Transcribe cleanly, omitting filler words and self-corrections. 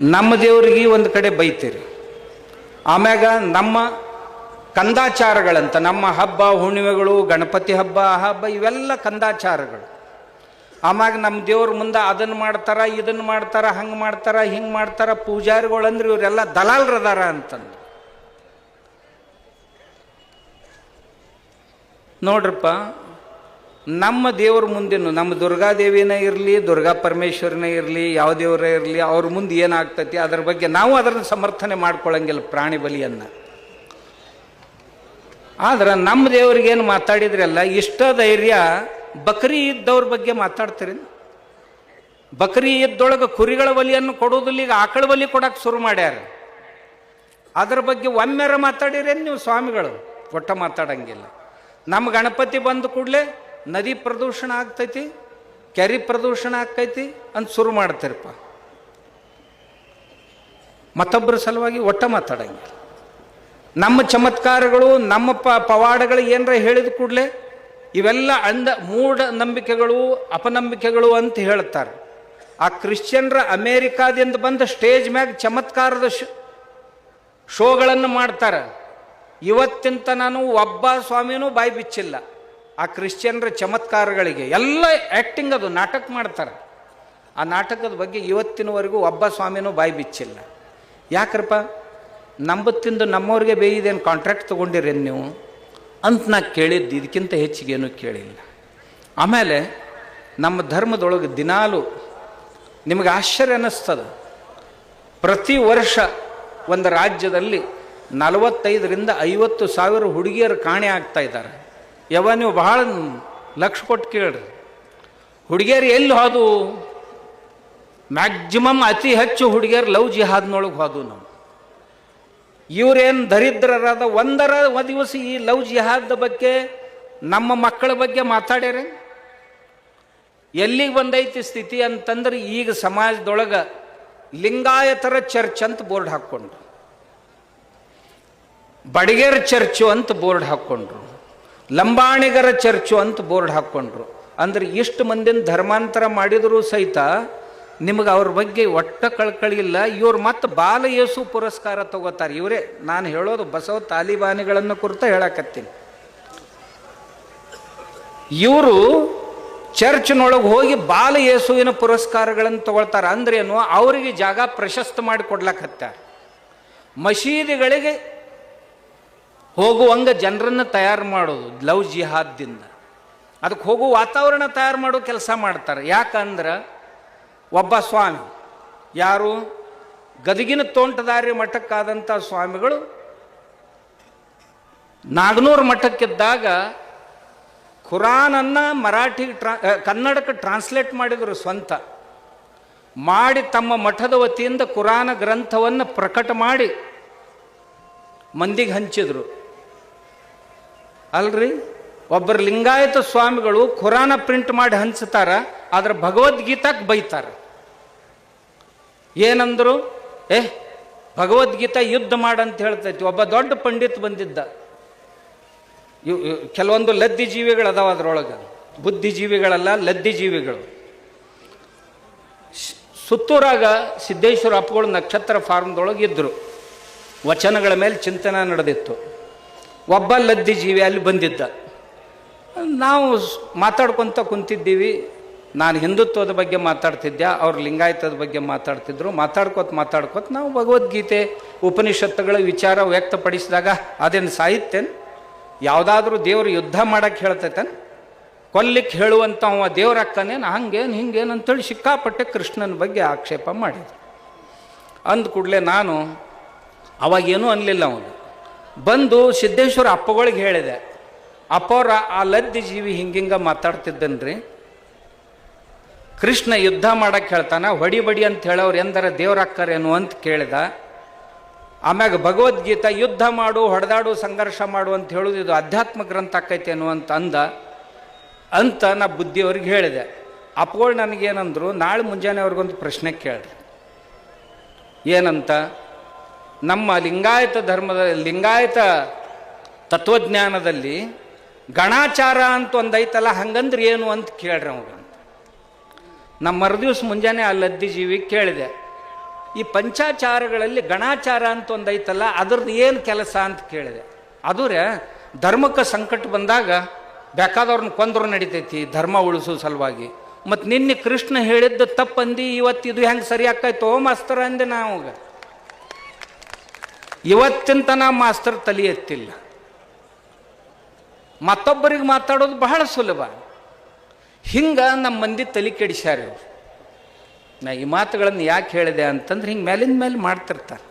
ನಮ್ಮ ದೇವರಿಗೆ ಒಂದು ಕಡೆ ಬೈತೀರಿ, ಆಮ್ಯಾಗ ನಮ್ಮ ಕಂದಾಚಾರಗಳಂತ ನಮ್ಮ ಹಬ್ಬ ಹುಣ್ಣಿಮೆಗಳು, ಗಣಪತಿ ಹಬ್ಬ ಇವೆಲ್ಲ ಕಂದಾಚಾರಗಳು. ಆಮ್ಯಾಗ ನಮ್ಮ ದೇವ್ರ ಮುಂದೆ ಅದನ್ನು ಮಾಡ್ತಾರ, ಇದನ್ನು ಮಾಡ್ತಾರ, ಹಂಗೆ ಮಾಡ್ತಾರ, ಹಿಂಗೆ ಮಾಡ್ತಾರ. ಪೂಜಾರಿಗಳಂದ್ರೆ ಇವರೆಲ್ಲ ದಲಾಲ್ರದಾರ ಅಂತಂದು ನೋಡ್ರಪ್ಪ. ನಮ್ಮ ದೇವ್ರ ಮುಂದೆನು ನಮ್ಮ ದುರ್ಗಾದೇವಿನೇ ಇರಲಿ, ದುರ್ಗಾ ಪರಮೇಶ್ವರನೇ ಇರಲಿ, ಯಾವ ದೇವರೇ ಇರಲಿ, ಅವ್ರ ಮುಂದೆ ಏನಾಗ್ತೈತಿ ಅದ್ರ ಬಗ್ಗೆ ನಾವು ಅದನ್ನು ಸಮರ್ಥನೆ ಮಾಡ್ಕೊಳ್ಳಂಗಿಲ್ಲ, ಪ್ರಾಣಿ ಬಲಿಯನ್ನು. ಆದ್ರೆ ನಮ್ಮ ದೇವ್ರಿಗೇನು ಮಾತಾಡಿದ್ರಲ್ಲ, ಇಷ್ಟ ಧೈರ್ಯ ಬಕ್ರಿ ಇದ್ದವ್ರ ಬಗ್ಗೆ ಮಾತಾಡ್ತೀರಿ. ಬಕ್ರಿ ಇದ್ದೊಳಗೆ ಕುರಿಗಳ ಬಲಿಯನ್ನು ಕೊಡೋದಿಲ್ಲ, ಈಗ ಆಕಳ ಬಲಿ ಕೊಡಕ್ಕೆ ಶುರು ಮಾಡ್ಯಾರ. ಅದ್ರ ಬಗ್ಗೆ ಒಮ್ಮೆರ ಮಾತಾಡಿರೇನು ನೀವು ಸ್ವಾಮಿಗಳು? ಒಟ್ಟ ಮಾತಾಡಂಗಿಲ್ಲ. ನಮ್ಮ ಗಣಪತಿ ಬಂದ ಕೂಡಲೇ ನದಿ ಪ್ರದೂಷಣ ಆಗ್ತೈತಿ, ಕೆರೆ ಪ್ರದೂಷಣ ಆಗ್ತೈತಿ ಅಂತ ಶುರು ಮಾಡ್ತಾರಪ್ಪ. ಮತ್ತೊಬ್ಬರ ಸಲುವಾಗಿ ಒಟ್ಟ ಮಾತಾಡಂಗಿಲ್ಲ. ನಮ್ಮ ಚಮತ್ಕಾರಗಳು, ನಮ್ಮ ಪವಾಡಗಳು ಏನರ ಹೇಳಿದ ಕೂಡಲೇ ಇವೆಲ್ಲ ಮೂಢ ನಂಬಿಕೆಗಳು, ಅಪನಂಬಿಕೆಗಳು ಅಂತ ಹೇಳ್ತಾರೆ. ಆ ಕ್ರಿಶ್ಚಿಯನ್ರ ಅಮೇರಿಕಾದಿಂದ ಬಂದ ಸ್ಟೇಜ್ ಮ್ಯಾಗ ಚಮತ್ಕಾರದ ಶೋಗಳನ್ನು ಮಾಡ್ತಾರೆ. ಇವತ್ತಿಂತ ನಾನು ಒಬ್ಬ ಸ್ವಾಮಿನೂ ಬಾಯಿ ಬಿಚ್ಚಿಲ್ಲ ಆ ಕ್ರಿಶ್ಚಿಯನ್ರ ಚಮತ್ಕಾರಗಳಿಗೆ. ಎಲ್ಲ ಆ್ಯಕ್ಟಿಂಗ್, ಅದು ನಾಟಕ ಮಾಡ್ತಾರೆ. ಆ ನಾಟಕದ ಬಗ್ಗೆ ಇವತ್ತಿನವರೆಗೂ ಒಬ್ಬ ಸ್ವಾಮಿನೂ ಬಾಯಿ ಬಿಚ್ಚಿಲ್ಲ. ಯಾಕ್ರಪ್ಪ? ನಂಬತ್ತಿಂದು ನಮ್ಮವ್ರಿಗೆ ಬೇಯಿದೇನು ಕಾಂಟ್ರಾಕ್ಟ್ ತೊಗೊಂಡಿರೇನು ನೀವು ಅಂತ ನಾ ಕೇಳಿದ್ದು. ಇದಕ್ಕಿಂತ ಹೆಚ್ಚಿಗೇನು ಕೇಳಿಲ್ಲ. ಆಮೇಲೆ ನಮ್ಮ ಧರ್ಮದೊಳಗೆ ದಿನಾಲು ನಿಮಗೆ ಆಶ್ಚರ್ಯ ಅನ್ನಿಸ್ತದೆ, ಪ್ರತಿ ವರ್ಷ ಒಂದು ರಾಜ್ಯದಲ್ಲಿ 45,000-50,000 ಹುಡುಗಿಯರು ಕಾಣೆ ಆಗ್ತಾ ಇದ್ದಾರೆ. ನೀವು ಬಹಳ ಲಕ್ಷ ಕೊಟ್ಟು ಕೇಳ್ರಿ, ಹುಡುಗಿಯರು ಎಲ್ಲಿ ಹೋದು? ಮ್ಯಾಕ್ಸಿಮಮ್ ಅತಿ ಹೆಚ್ಚು ಹುಡುಗಿಯರು ಲವ್ ಜಿಹಾದ್ನೊಳಗೆ ಹೋದು. ನಾವು ಇವರೇನು ದರಿದ್ರರಾದ ಒಂದರ ದಿವಸ ಈ ಲವ್ ಜಿಹಾದ್ ಬಗ್ಗೆ, ನಮ್ಮ ಮಕ್ಕಳ ಬಗ್ಗೆ ಮಾತಾಡ್ಯಾರೆ? ಎಲ್ಲಿಗೆ ಬಂದೈತಿ ಸ್ಥಿತಿ ಅಂತಂದ್ರೆ, ಈಗ ಸಮಾಜದೊಳಗೆ ಲಿಂಗಾಯತರ ಚರ್ಚ್ ಅಂತ ಬೋರ್ಡ್ ಹಾಕ್ಕೊಂಡ್ರು, ಬಡಿಗೇರ ಚರ್ಚು ಅಂತ ಬೋರ್ಡ್ ಹಾಕ್ಕೊಂಡ್ರು, ಲಂಬಾಣಿಗರ ಚರ್ಚು ಅಂತ ಬೋರ್ಡ್ ಹಾಕ್ಕೊಂಡ್ರು. ಅಂದ್ರೆ ಇಷ್ಟು ಮಂದಿನ ಧರ್ಮಾಂತರ ಮಾಡಿದರೂ ಸಹಿತ ನಿಮಗೆ ಅವ್ರ ಬಗ್ಗೆ ಒಟ್ಟ ಕಳ್ಕಳಿಲ್ಲ. ಇವ್ರು ಮತ್ತೆ ಬಾಲ ಯೇಸು ಪುರಸ್ಕಾರ ತಗೋತಾರೆ. ಇವರೇ ನಾನು ಹೇಳೋದು ಬಸವ ತಾಲಿಬಾನಿಗಳನ್ನು ಕುರಿತ ಹೇಳಕತ್ತೀನಿ. ಇವರು ಚರ್ಚ್ನೊಳಗೆ ಹೋಗಿ ಬಾಲ ಯೇಸುವಿನ ಪುರಸ್ಕಾರಗಳನ್ನು ತಗೊಳ್ತಾರೆ. ಅಂದ್ರೇನು? ಅವರಿಗೆ ಜಾಗ ಪ್ರಶಸ್ತ ಮಾಡಿ ಕೊಡ್ಲಕತ್ತಾರೆ. ಮಸೀದಿಗಳಿಗೆ ಹೋಗುವಂಗ ಜನರನ್ನು ತಯಾರು ಮಾಡೋದು ಲವ್ ಜಿಹಾದ್ದಿಂದ. ಅದಕ್ಕೆ ಹೋಗೋ ವಾತಾವರಣ ತಯಾರು ಮಾಡೋ ಕೆಲಸ ಮಾಡ್ತಾರೆ. ಯಾಕಂದ್ರೆ ಒಬ್ಬ ಸ್ವಾಮಿ, ಯಾರು ಗದಗಿನ ತೋಂಟದಾರಿ ಮಠಕ್ಕಾದಂಥ ಸ್ವಾಮಿಗಳು ನಾಗನೂರು ಮಠಕ್ಕಿದ್ದಾಗ ಖುರಾನನ್ನು ಕನ್ನಡಕ್ಕೆ ಟ್ರಾನ್ಸ್ಲೇಟ್ ಮಾಡಿದರು. ಸ್ವಂತ ಮಾಡಿ ತಮ್ಮ ಮಠದ ವತಿಯಿಂದ ಕುರಾನ ಗ್ರಂಥವನ್ನು ಪ್ರಕಟ ಮಾಡಿ ಮಂದಿಗೆ ಹಂಚಿದ್ರು. ಅಲ್ರಿ, ಒಬ್ಬರು ಲಿಂಗಾಯತ ಸ್ವಾಮಿಗಳು ಖುರಾನ ಪ್ರಿಂಟ್ ಮಾಡಿ ಹಂಚ್ತಾರ, ಆದ್ರೆ ಭಗವದ್ಗೀತಾಕ್ಕೆ ಬೈತಾರೆ. ಏನಂದ್ರು? ಭಗವದ್ಗೀತಾ ಯುದ್ಧ ಮಾಡಂತ ಹೇಳ್ತೈತಿ. ಒಬ್ಬ ದೊಡ್ಡ ಪಂಡಿತ್ ಬಂದಿದ್ದ. ಕೆಲವೊಂದು ಲದ್ದಿ ಜೀವಿಗಳು ಅದಾವ ಅದ್ರೊಳಗೆ, ಬುದ್ಧಿಜೀವಿಗಳಲ್ಲ, ಲದ್ದಿ ಜೀವಿಗಳು. ಸುತ್ತೂರಾಗ ಸಿದ್ದೇಶ್ವರ ಅಪ್ಪಗಳು ನಕ್ಷತ್ರ ಫಾರ್ಮ್ದೊಳಗೆ ಇದ್ದರು. ವಚನಗಳ ಮೇಲೆ ಚಿಂತನೆ ನಡೆದಿತ್ತು. ಒಬ್ಬ ಲದ್ದಿ ಜೀವಿ ಅಲ್ಲಿ ಬಂದಿದ್ದ. ನಾವು ಮಾತಾಡ್ಕೊತ ಕುಂತಿದ್ದೀವಿ. ನಾನು ಹಿಂದುತ್ವದ ಬಗ್ಗೆ ಮಾತಾಡ್ತಿದ್ದೆ, ಅವ್ರು ಲಿಂಗಾಯತದ ಬಗ್ಗೆ ಮಾತಾಡ್ತಿದ್ರು. ಮಾತಾಡ್ಕೋತ ನಾವು ಭಗವದ್ಗೀತೆ ಉಪನಿಷತ್ತುಗಳ ವಿಚಾರ ವ್ಯಕ್ತಪಡಿಸಿದಾಗ, ಅದೇನು ಸಾಹಿತ್ಯನ್ ಯಾವುದಾದ್ರೂ ದೇವರು ಯುದ್ಧ ಮಾಡಕ್ಕೆ ಹೇಳ್ತೈತೇನು? ಕೊಲ್ಲಿಕ್ಕೆ ಹೇಳುವಂಥ ಅವ ದೇವ್ರ ಅಕ್ಕನೇನು ಹಂಗೇನು ಹಿಂಗೇನು ಅಂತೇಳಿ ಸಿಕ್ಕಾಪಟ್ಟೆ ಕೃಷ್ಣನ ಬಗ್ಗೆ ಆಕ್ಷೇಪ ಮಾಡಿದ್ರು. ಅಂದ ಕೂಡಲೇ ನಾನು ಅವಾಗೇನೂ ಅನ್ನಲಿಲ್ಲ. ಅವನು ಬಂದು ಸಿದ್ದೇಶ್ವರ ಅಪ್ಪಗಳಿಗೆ ಹೇಳಿದೆ, ಅಪ್ಪವ್ರ ಆ ಲದ್ದಿ ಜೀವಿ ಹಿಂಗಿಂಗ ಮಾತಾಡ್ತಿದ್ದನ್ರಿ, ಕೃಷ್ಣ ಯುದ್ಧ ಮಾಡಕ್ಕೆ ಹೇಳ್ತಾನ, ಹೊಡಿ ಅಂತ ಹೇಳೋರು ಎಂದರ ದೇವ್ರಾಕ್ಕರೇನು ಅಂತ ಕೇಳಿದ. ಆಮ್ಯಾಗ ಭಗವದ್ಗೀತಾ ಯುದ್ಧ ಮಾಡು, ಹೊಡೆದಾಡು, ಸಂಘರ್ಷ ಮಾಡು ಅಂತ ಹೇಳೋದು ಇದು ಅಧ್ಯಾತ್ಮ ಗ್ರಂಥ ಆಕೈತೇನು ಅಂತ ನಾ ಬುದ್ಧಿಯವ್ರಿಗೆ ಹೇಳಿದೆ. ಅಪ್ಪಗಳು ನನಗೇನಂದ್ರು, ನಾಳೆ ಮುಂಜಾನೆ ಅವ್ರಿಗೊಂದು ಪ್ರಶ್ನೆ ಕೇಳ್ರಿ. ಏನಂತ? ನಮ್ಮ ಲಿಂಗಾಯತ ಧರ್ಮದ ಲಿಂಗಾಯತ ತತ್ವಜ್ಞಾನದಲ್ಲಿ ಗಣಾಚಾರ ಅಂತ ಒಂದೈತಲ್ಲ, ಹಂಗಂದ್ರೆ ಏನು ಅಂತ ಕೇಳ್ರಿ ಅವಾಗ. ನಮ್ಮ ಮರುದಿವ್ಸ ಮುಂಜಾನೆ ಆ ಲದ್ದಿ ಜೀವಿ ಕೇಳಿದೆ, ಈ ಪಂಚಾಚಾರಗಳಲ್ಲಿ ಗಣಾಚಾರ ಅಂತ ಒಂದು ಐತಲ್ಲ, ಅದ್ರದ್ದು ಏನು ಕೆಲಸ ಅಂತ ಕೇಳಿದೆ. ಅದು ರೇ ಧರ್ಮಕ್ಕೆ ಸಂಕಟ ಬಂದಾಗ ಬೇಕಾದವ್ರನ್ನ ಕೊಂದ್ರು ನಡಿತೈತಿ ಧರ್ಮ ಉಳಿಸೋ ಸಲುವಾಗಿ. ಮತ್ತು ನಿನ್ನೆ ಕೃಷ್ಣ ಹೇಳಿದ್ದು ತಪ್ಪಂದು ಇವತ್ತು ಇದು ಹೆಂಗೆ ಸರಿ ಆಕಾಯ್ತು ಮಾಸ್ತರ ಅಂದೆ. ನಾವು ಇವತ್ತಿನ ತನಕ ಮಾಸ್ತರ್ ತಲೆ ಎತ್ತಿಲ್ಲ. ಮತ್ತೊಬ್ಬರಿಗೆ ಮಾತಾಡೋದು ಬಹಳ ಸುಲಭ. ಹಿಂಗೆ ನಮ್ಮ ಮಂದಿ ತಲೆ ಕೆಡಿಸ್ಯಾರ ಇವರು. ನಾ ಈ ಮಾತುಗಳನ್ನು ಯಾಕೆ ಹೇಳಿದೆ ಅಂತಂದ್ರೆ ಹಿಂಗೆ ಮೇಲಿಂದ ಮೇಲೆ ಮಾಡ್ತಿರ್ತಾರೆ.